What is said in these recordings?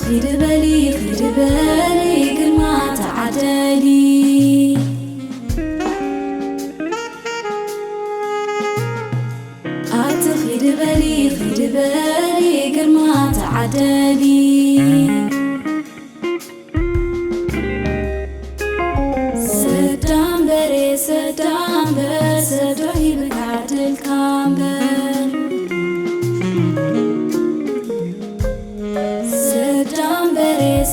خير بالي قل ما تعدلي خير بالي قل ما تعدلي سدام بري سدوحي بكعد الكامبر سدام بري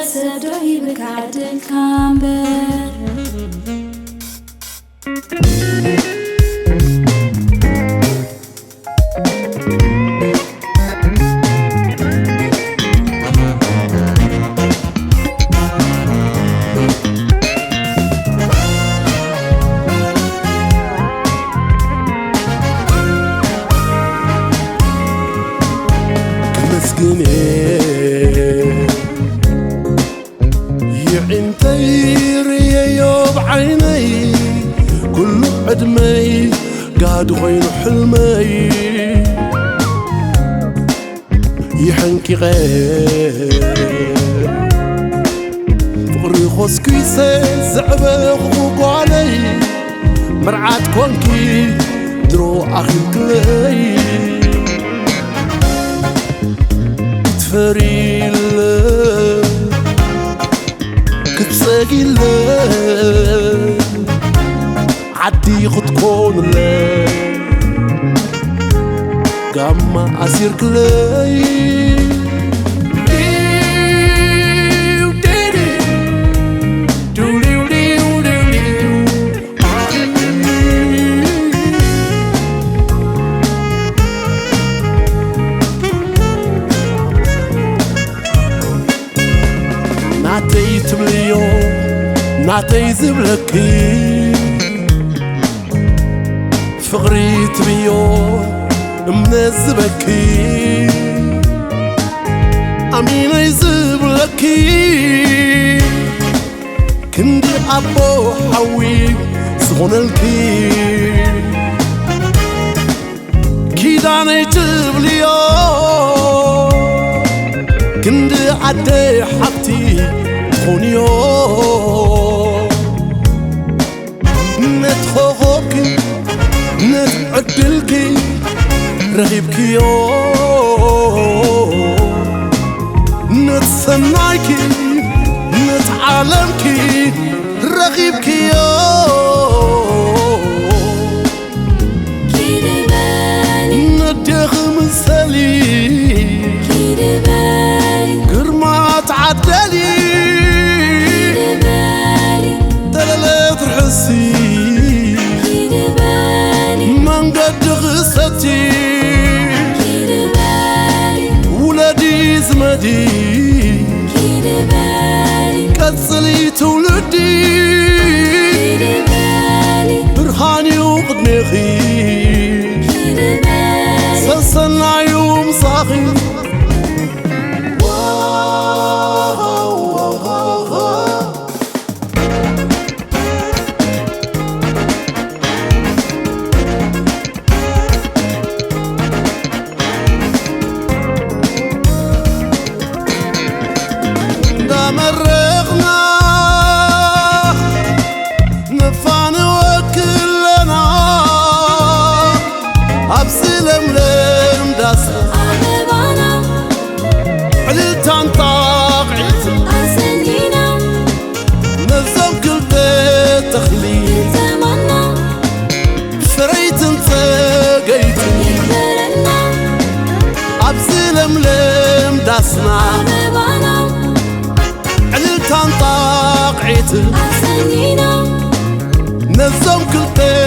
سدوحي بكعد الكامبر يعنتي يوب عيني كل عدمي قاد وين حلمي يحنكي غير فقري خوسكي زعبه خوق علي مرعات كونكي درو اخي كلي تفريل كتساقيل عدي خدكون لا قاما أسير كلي ناتي تبليو ناتي زبلكي فقري تبيو منزبكي أمين يزبلكي كندي أبو حوي صغنلكي كيداني تبليو كندي عدي حبتي خونيو نتخوخوكي نتعدلكي رغيبكيو نتسنايكي نتعالمكي رغيبكيو كيد بالي ندخم السلي كيد بالي قرما تعدلي كيد بالي دلالة تحسي كيد بالي من قد غصتي كيد بالي ولدي زمدي كيد بالي كتسلي تولدي كيد بالي برهاني وقدنخي كيد بالي سلسلنا يوم صاخي مرقنا نفان وكلنا أبسلم لهم داس أغبانا علتان طاقعت أسنينا نزم كل بيت تخليل تمنى فريت انتقيت يكبرنا أبسلم لهم داسنا أغبانا علتان طاقعت أسنينا نزم كل بيت